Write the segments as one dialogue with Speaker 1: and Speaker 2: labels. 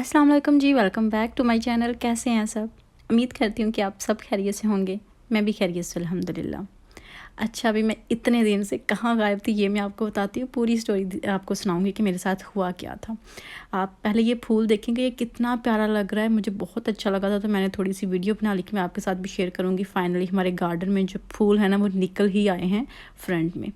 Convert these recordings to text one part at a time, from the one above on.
Speaker 1: अस्सलाम वालेकुम जी, welcome back to my channel. कैसे हैं सब? उम्मीद करती हूँ कि आप सब खैरियत से होंगे। मैं भी खैरियत से अल्हम्दुलिल्लाह। अच्छा, अभी मैं इतने दिन से कहाँ गायब थी ये मैं आपको बताती हूँ, पूरी स्टोरी आपको सुनाऊँगी कि मेरे साथ हुआ क्या था। आप पहले ये फूल देखेंगे, ये कितना प्यारा लग रहा है, मुझे बहुत अच्छा लगा था, तो मैंने थोड़ी-सी वीडियो बना ली कि मैं आपके साथ भी शेयर करूँगी। फाइनली हमारे गार्डन में जो फूल है ना, वो निकल ही आए हैं फ्रंट में।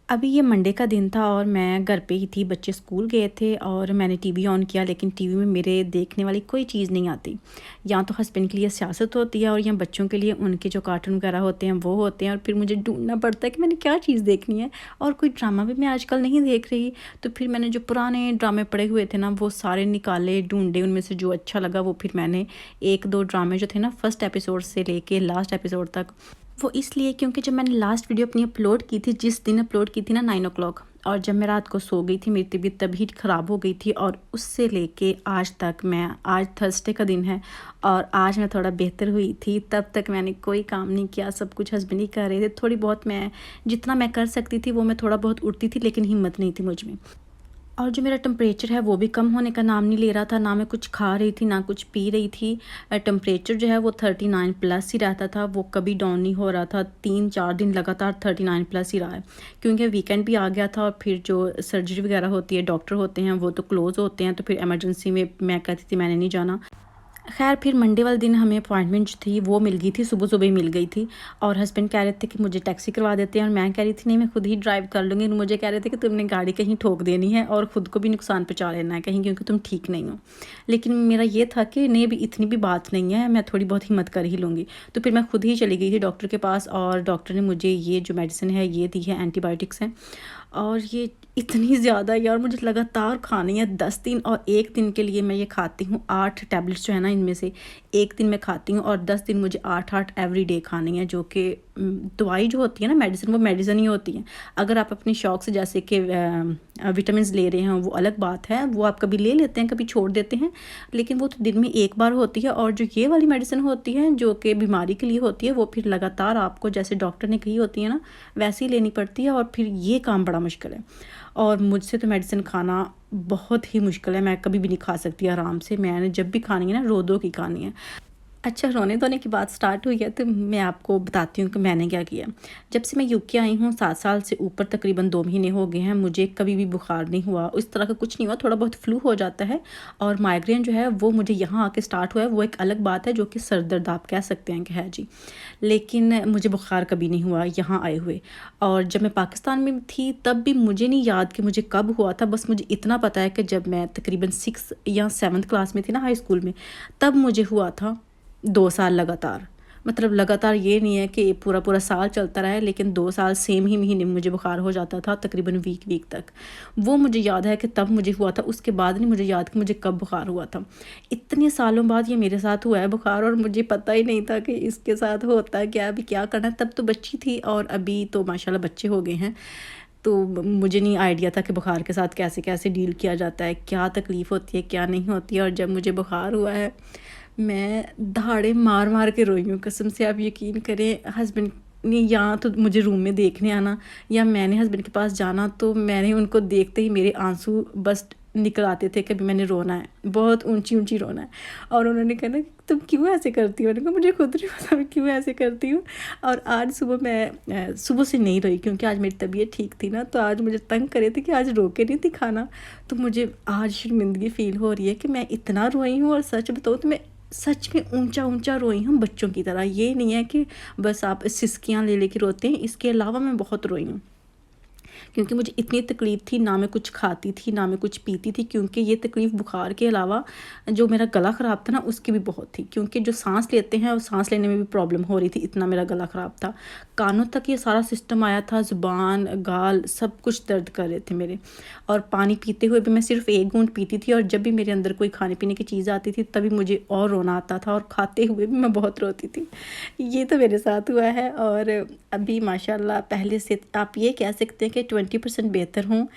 Speaker 1: अभी ये मंडे का दिन था और मैं घर पे ही थी, बच्चे स्कूल गए थे और मैंने टीवी ऑन किया, लेकिन टीवी में मेरे देखने वाली कोई चीज़ नहीं आती। या तो हस्बैंड के लिए सियासत होती है और या बच्चों के लिए उनके जो कार्टून वगैरह होते हैं वो होते हैं, और फिर मुझे ढूँढना पड़ता है कि मैंने क्या चीज़ देखनी है। और कोई ड्रामा भी मैं आजकल नहीं देख रही, तो फिर मैंने जो पुराने ड्रामे पड़े हुए थे ना, वो सारे निकाले, ढूँढे, उनमें से जो अच्छा लगा वो फिर मैंने 1-2 ड्रामे जो थे ना, फर्स्ट एपिसोड से लेके लास्ट एपिसोड तक, वो इसलिए क्योंकि जब मैंने लास्ट वीडियो अपनी अपलोड की थी, जिस दिन अपलोड की थी ना 9 ओ क्लॉक, और जब मैं रात को सो गई थी, मेरी तबीयत तभी ख़राब हो गई थी, और उससे लेके आज तक मैं, आज थर्सडे का दिन है और आज मैं थोड़ा बेहतर हुई थी, तब तक मैंने कोई काम नहीं किया, सब कुछ हस्बैंड ही कर रहे थे। थोड़ी बहुत मैं, जितना मैं कर सकती थी वो मैं थोड़ा बहुत उठती थी, लेकिन हिम्मत नहीं थी मुझ में। और जो मेरा टेम्परेचर है वो भी कम होने का नाम नहीं ले रहा था, ना मैं कुछ खा रही थी ना कुछ पी रही थी। टेम्परेचर जो है वो 39 प्लस ही रहता था, वो कभी डाउन नहीं हो रहा था। 3-4 दिन लगातार 39 प्लस ही रहा है, क्योंकि वीकेंड भी आ गया था और फिर जो सर्जरी वगैरह होती है, डॉक्टर होते हैं वो तो क्लोज़ होते हैं, तो फिर इमरजेंसी में मैं कहती थी मैंने नहीं जाना। ख़ैर फिर मंडे वाले दिन हमें अपॉइंटमेंट जो थी वो मिल गई थी, सुबह-सुबह ही मिल गई थी, और हस्बैंड कह रहे थे कि मुझे टैक्सी करवा देते हैं, और मैं कह रही थी नहीं मैं खुद ही ड्राइव कर लूँगी। मुझे कह रहे थे कि तुमने गाड़ी कहीं ठोक देनी है और ख़ुद को भी नुकसान पहुँचा लेना है कहीं, क्योंकि तुम ठीक नहीं हो। लेकिन मेरा ये था कि नहीं भी, इतनी भी बात नहीं है, मैं थोड़ी बहुत हिम्मत कर ही लूँगी। तो फिर मैं खुद ही चली गई थी डॉक्टर के पास, और डॉक्टर ने मुझे ये जो मेडिसिन है ये दी है, एंटीबायोटिक्स हैं। और ये इतनी ज़्यादा यार मुझे लगातार खानी है 10 दिन, और 1 दिन के लिए मैं ये खाती हूँ 8 टैबलेट्स जो है ना, इनमें से 1 दिन मैं खाती हूँ और 10 दिन मुझे 8-8 एवरी डे खानी है, जो कि दवाई जो होती है ना, मेडिसिन, वो मेडिसिन ही होती है। अगर आप अपने शौक से जैसे कि विटामिन ले रहे हैं वो अलग बात है, वो आप कभी ले लेते हैं कभी छोड़ देते हैं, लेकिन वो तो दिन में एक बार होती है। और जो ये वाली मेडिसिन होती है जो कि बीमारी के लिए होती है, वो फिर लगातार आपको जैसे डॉक्टर ने कही होती है ना, वैसे ही लेनी पड़ती है, और फिर ये काम बड़ा मुश्किल है। और मुझसे तो मेडिसिन खाना बहुत ही मुश्किल है, मैं कभी भी नहीं खा सकती आराम से, मैंने जब भी खानी है ना रो-धो के खानी है। अच्छा, रोने-धोने की बात स्टार्ट हुई है तो मैं आपको बताती हूँ कि मैंने क्या किया। जब से मैं यूके आई हूँ 7 साल से ऊपर तकरीबन 2 महीने हो गए हैं, मुझे कभी भी बुखार नहीं हुआ, इस तरह का कुछ नहीं हुआ। थोड़ा बहुत फ्लू हो जाता है, और माइग्रेन जो है वो मुझे यहाँ आके स्टार्ट हुआ है, वो एक अलग बात है, जो कि सर दर्द आप कह सकते हैं कि है जी। लेकिन मुझे बुखार कभी नहीं हुआ यहाँ आए हुए। और जब मैं पाकिस्तान में थी तब भी मुझे नहीं याद कि मुझे कब हुआ था, बस मुझे इतना पता है कि जब मैं तकरीबन 6 या 7th क्लास में थी ना, हाई स्कूल में, तब मुझे हुआ था 2 साल लगातार। मतलब लगातार ये नहीं है कि पूरा-पूरा साल चलता रहा है, लेकिन 2 साल सेम ही महीने में मुझे बुखार हो जाता था, तकरीबन वीक तक। वो मुझे याद है कि तब मुझे हुआ था, उसके बाद नहीं मुझे याद कि मुझे कब बुखार हुआ था। इतने सालों बाद ये मेरे साथ हुआ है बुखार, और मुझे पता ही नहीं था कि इसके साथ होता क्या है, अभी क्या करना है। तब तो बच्ची थी, और अभी तो माशाल्लाह बच्चे हो गए हैं। तो मुझे नहीं आइडिया था कि बुखार के साथ कैसे-कैसे डील किया जाता है, क्या तकलीफ़ होती है, क्या नहीं होती है। और जब मुझे बुखार हुआ है, मैं दहाड़े मार-मार के रोई हूँ, कसम से आप यकीन करें। हस्बैंड ने या तो मुझे रूम में देखने आना, या मैंने हस्बैंड के पास जाना, तो मैंने उनको देखते ही मेरे आंसू बस निकल आते थे कि अभी मैंने रोना है, बहुत ऊँची-ऊँची रोना है। और उन्होंने कहा ना, तुम क्यों ऐसे करती हो? मैंने कहा मुझे खुद नहीं पता मैं क्यों ऐसे करती हूँ। और आज सुबह मैं सुबह से नहीं रोई, क्योंकि आज मेरी तबीयत ठीक थी ना, तो आज मुझे तंग करे थे कि आज रो के नहीं दिखाना। तो मुझे आज शर्मिंदगी फ़ील हो रही है कि मैं इतना रोई हूँ, और सच बताऊँ तो मैं सच में ऊँचा-ऊँचा रोई हूँ बच्चों की तरह। ये नहीं है कि बस आप सिसकियाँ ले के रोते हैं, इसके अलावा मैं बहुत रोई हूँ। क्योंकि मुझे इतनी तकलीफ़ थी, ना मैं कुछ खाती थी, ना मैं कुछ पीती थी, क्योंकि ये तकलीफ़ बुखार के अलावा जो मेरा गला ख़राब था ना, उसकी भी बहुत थी, क्योंकि जो साँस लेते हैं, वो साँस लेने में भी प्रॉब्लम हो रही थी, इतना मेरा गला ख़राब था। कानों तक ये सारा सिस्टम आया था, ज़ुबान, गाल सब कुछ दर्द कर रहे थे मेरे। और पानी पीते हुए भी मैं सिर्फ़ 1 घूँट पीती थी, और जब भी मेरे अंदर कोई खाने-पीने की चीज़ आती थी, तभी मुझे और रोना आता था, और खाते हुए भी मैं बहुत रोती थी। ये तो मेरे साथ हुआ है। और अभी माशाल्लाह पहले से आप ये कह सकते हैं कि 20% बेहतर हूँ,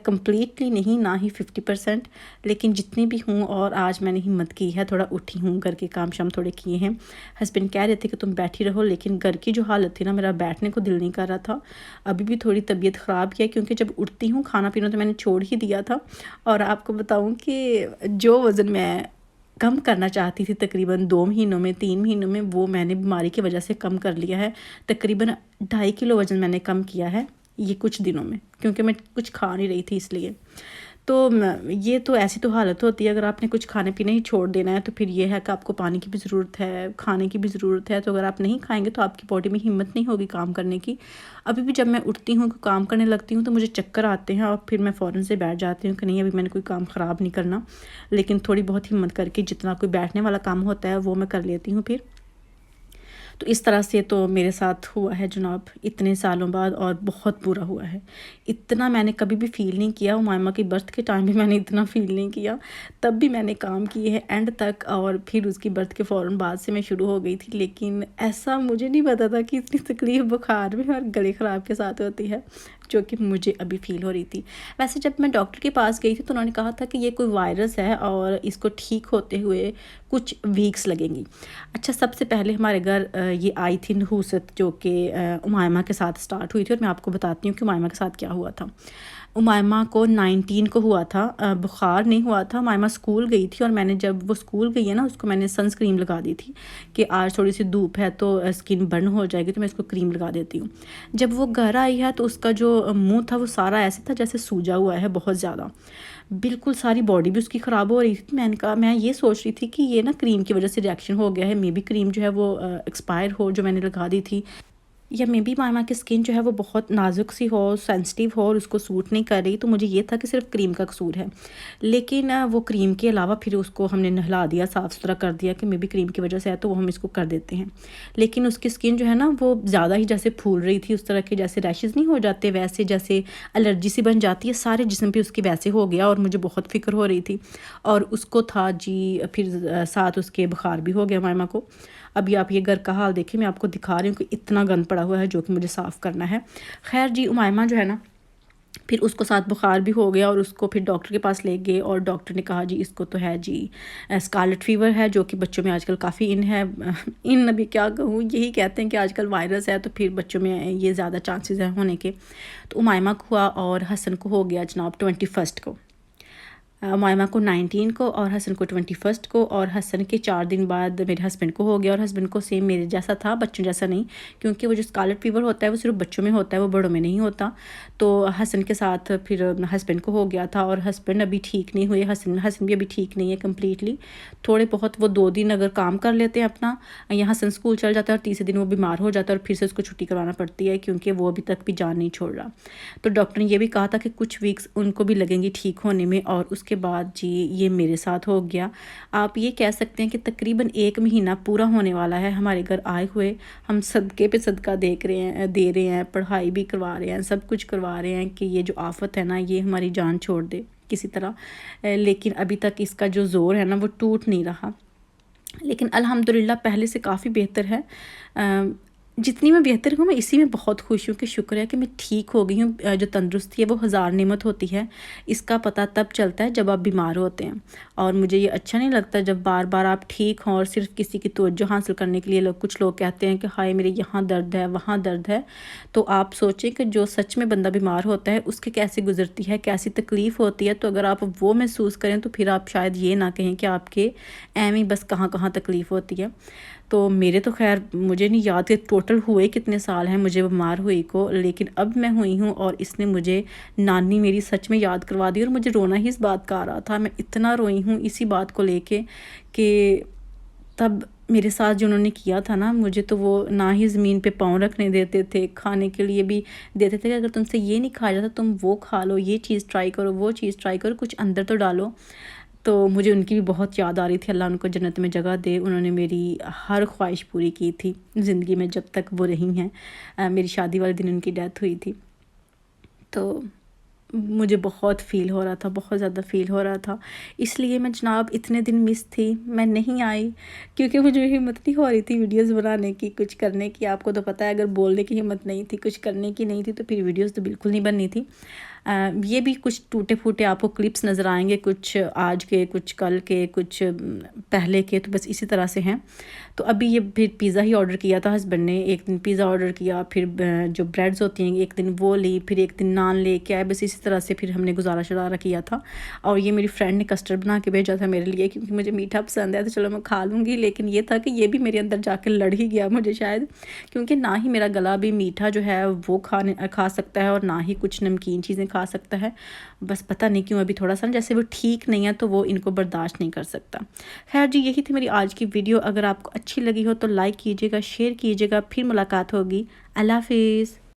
Speaker 1: कम्प्लीटली नहीं, ना ही 50%, लेकिन जितनी भी हूँ। और आज मैंने हिम्मत की है, थोड़ा उठी हूँ, घर के काम शाम थोड़े किए हैं। हस्बैंड कह रहे थे कि तुम बैठी रहो, लेकिन घर की जो हालत थी ना, मेरा बैठने को दिल नहीं कर रहा था। अभी भी थोड़ी तबीयत ख़राब है, क्योंकि जब उठती हूँ खाना पीना तो मैंने छोड़ ही दिया था। और आपको बताऊँ कि जो वज़न मैं कम करना चाहती थी तकरीबन 2 महीनों में, 3 महीनों में, वो मैंने बीमारी की वजह से कम कर लिया है। तकरीबन 2.5 किलो वज़न मैंने कम किया है ये कुछ दिनों में, क्योंकि मैं कुछ खा नहीं रही थी इसलिए। तो ये तो ऐसी तो हालत होती है, अगर आपने कुछ खाने पीने ही छोड़ देना है तो फिर ये है कि आपको पानी की भी ज़रूरत है, खाने की भी ज़रूरत है। तो अगर आप नहीं खाएंगे तो आपकी बॉडी में हिम्मत नहीं होगी काम करने की। अभी भी जब मैं उठती हूँ, काम करने लगती हूँ, तो मुझे चक्कर आते हैं और फिर मैं फ़ौरन से बैठ जाती हूँ कि नहीं, अभी मैंने कोई काम ख़राब नहीं करना। लेकिन थोड़ी बहुत हिम्मत करके जितना कोई बैठने वाला काम होता है वो मैं कर लेती हूँ फिर। तो इस तरह से तो मेरे साथ हुआ है जनाब, इतने सालों बाद, और बहुत बुरा हुआ है। इतना मैंने कभी भी फ़ील नहीं किया, उमामा की बर्थ के टाइम भी मैंने इतना फ़ील नहीं किया। तब भी मैंने काम किए हैं एंड तक, और फिर उसकी बर्थ के फ़ौरन बाद से मैं शुरू हो गई थी। लेकिन ऐसा मुझे नहीं पता था कि इतनी तकलीफ़ बुखार में और गले ख़राब के साथ होती है, जो कि मुझे अभी फ़ील हो रही थी। वैसे जब मैं डॉक्टर के पास गई थी तो उन्होंने कहा था कि ये कोई वायरस है और इसको ठीक होते हुए कुछ वीक्स लगेंगी। अच्छा, सबसे पहले हमारे घर ये आई थी नहूसत, जो कि उमायमा के साथ स्टार्ट हुई थी। और मैं आपको बताती हूँ कि उमायमा के साथ क्या हुआ था। उमायमा को 19 को हुआ था, बुखार नहीं हुआ था। उमायमा स्कूल गई थी और मैंने, जब वो स्कूल गई है ना, उसको मैंने सनस्क्रीन लगा दी थी कि आज थोड़ी सी धूप है तो स्किन बर्न हो जाएगी, तो मैं इसको क्रीम लगा देती हूँ। जब वो घर आई है तो उसका जो मुंह था वो सारा ऐसे था जैसे सूजा हुआ है बहुत ज़्यादा, बिल्कुल सारी बॉडी भी उसकी ख़राब हो रही थी। मैंने कहा, मैं ये सोच रही थी कि ये ना क्रीम की वजह से रिएक्शन हो गया है, मे बी क्रीम जो है वो एक्सपायर हो, जो मैंने लगा दी थी, या मे बी मामा की स्किन जो है वो बहुत नाजुक सी हो, सेंसिटिव हो और उसको सूट नहीं कर रही। तो मुझे ये था कि सिर्फ क्रीम का कसूर है। लेकिन वो क्रीम के अलावा फिर उसको हमने नहला दिया, साफ़ सुथरा कर दिया कि मे बी क्रीम की वजह से है, तो वो हम इसको कर देते हैं। लेकिन उसकी स्किन जो है ना वो ज़्यादा ही जैसे फूल रही थी, उस तरह के जैसे रैशेज़ नहीं हो जाते, वैसे जैसे एलर्जी सी बन जाती है, सारे जिस्म पे उसकी वैसे हो गया। और मुझे बहुत फ़िक्र हो रही थी। और उसको था जी, फिर साथ उसके बुखार भी हो गया मामा को। अभी आप ये घर का हाल देखिए, मैं आपको दिखा रही हूँ कि इतना गंद पड़ा हुआ है जो कि मुझे साफ़ करना है। खैर जी, उमायमा जो है ना, फिर उसको साथ बुखार भी हो गया और उसको फिर डॉक्टर के पास ले गए। और डॉक्टर ने कहा जी इसको तो है जी स्कारलेट फ़ीवर है, जो कि बच्चों में आजकल काफ़ी इन है। इन अभी क्या कहूँ, यही कहते हैं कि आजकल वायरस है, तो फिर बच्चों में ये ज़्यादा चांसेस हैं होने के। तो उमायमा को हुआ और हसन को हो गया जनाब 21 को। मायमा को 19 को और हसन को 21 को। और हसन के 4 दिन बाद मेरे हस्बैंड को हो गया। और हस्बैंड को सेम मेरे जैसा था, बच्चों जैसा नहीं, क्योंकि वो जो स्कारलेट फीवर होता है वो सिर्फ बच्चों में होता है, वो बड़ों में नहीं होता। तो हसन के साथ फिर हस्बैंड को हो गया था। और हस्बैंड अभी ठीक नहीं हुए, हसन भी अभी ठीक नहीं है कम्प्लीटली। थोड़े बहुत वो 2 दिन अगर काम कर लेते हैं अपना, यहाँ हसन स्कूल चल जाता है और तीसरे दिन वो बीमार हो जाता है और फिर से उसको छुट्टी करवाना पड़ती है, क्योंकि वो अभी तक भी जान नहीं छोड़ रहा। तो डॉक्टर ने ये भी कहा था कि कुछ वीक्स उनको भी लगेंगी ठीक होने में। और उसके बाद जी ये मेरे साथ हो गया। आप ये कह सकते हैं कि तकरीबन 1 महीना पूरा होने वाला है हमारे घर आए हुए। हम सदक़े पे सदका दे रहे हैं, पढ़ाई भी करवा रहे हैं, सब कुछ करवा रहे हैं कि ये जो आफत है ना, ये हमारी जान छोड़ दे किसी तरह। लेकिन अभी तक इसका जो ज़ोर है ना वो टूट नहीं रहा। लेकिन अल्हम्दुलिल्लाह पहले से काफ़ी बेहतर है। जितनी मैं बेहतर हूँ, मैं इसी में बहुत खुश हूँ कि शुक्र है कि मैं ठीक हो गई हूँ। जो तंदुरुस्ती है वो हज़ार नेमत होती है, इसका पता तब चलता है जब आप बीमार होते हैं। और मुझे ये अच्छा नहीं लगता जब बार बार आप ठीक हों और सिर्फ किसी की तवज्जो हासिल करने के लिए कुछ लोग कहते हैं कि हाय मेरे यहाँ दर्द है, वहाँ दर्द है। तो आप सोचें कि जो सच में बंदा बीमार होता है उसके कैसे गुजरती है, कैसी तकलीफ़ होती है। तो अगर आप वो महसूस करें तो फिर आप शायद ये ना कहें कि आपके एम बस कहाँ कहाँ तकलीफ़ होती है। तो मेरे तो खैर मुझे नहीं याद कि टोटल हुए कितने साल हैं मुझे बीमार हुई को, लेकिन अब मैं हुई हूँ। और इसने मुझे, नानी मेरी सच में याद करवा दी। और मुझे रोना ही इस बात का आ रहा था, मैं इतना रोई हूँ इसी बात को लेके कि तब मेरे साथ जो उन्होंने किया था ना, मुझे तो वो ना ही ज़मीन पे पाँव रखने देते थे, खाने के लिए भी देते थे कि अगर तुमसे ये नहीं खाया जाता तुम वो खा लो, ये चीज़ ट्राई करो, वो चीज़ ट्राई करो, कुछ अंदर तो डालो। तो मुझे उनकी भी बहुत याद आ रही थी। अल्लाह उनको जन्नत में जगह दे। उन्होंने मेरी हर ख्वाहिश पूरी की थी ज़िंदगी में जब तक वो रही हैं। मेरी शादी वाले दिन उनकी डेथ हुई थी। तो मुझे बहुत फ़ील हो रहा था, बहुत ज़्यादा फ़ील हो रहा था। इसलिए मैं जनाब इतने दिन मिस थी, मैं नहीं आई, क्योंकि मुझे हिम्मत नहीं हो रही थी वीडियोज़ बनाने की, कुछ करने की। आपको तो पता है अगर बोलने की हिम्मत नहीं थी, कुछ करने की नहीं थी, तो फिर वीडियोज़ तो बिल्कुल नहीं बननी थी। ये भी कुछ टूटे-फूटे आपको क्लिप्स नज़र आएँगे, कुछ आज के, कुछ कल के, कुछ पहले के, तो बस इसी तरह से हैं। तो अभी ये फिर पिज़्ज़ा ही ऑर्डर किया था हस्बैंड ने, एक दिन पिज़्ज़ा ऑर्डर किया, फिर जो ब्रेड्स होती हैं एक दिन वो ली, फिर एक दिन नान लेके आए, बस इसी तरह से फिर हमने गुजारा शुजारा किया था। और ये मेरी फ्रेंड ने कस्टर्ड बना के भेजा था मेरे लिए, क्योंकि मुझे मीठा पसंद है, तो चलो मैं खा लूँगी। लेकिन ये था कि ये भी मेरे अंदर जाकर लड़ ही गया मुझे शायद, क्योंकि ना ही मेरा गला भी मीठा जो है वो खा सकता है, और ना ही कुछ नमकीन चीज़ें खा सकता है। बस पता नहीं क्यों अभी थोड़ा सा जैसे वो ठीक नहीं है, तो वो इनको बर्दाश्त नहीं कर सकता। खैर जी, यही थी मेरी आज की वीडियो। अगर आपको अच्छी लगी हो तो लाइक कीजिएगा, शेयर कीजिएगा। फिर मुलाकात होगी। अल्लाह हाफिज़।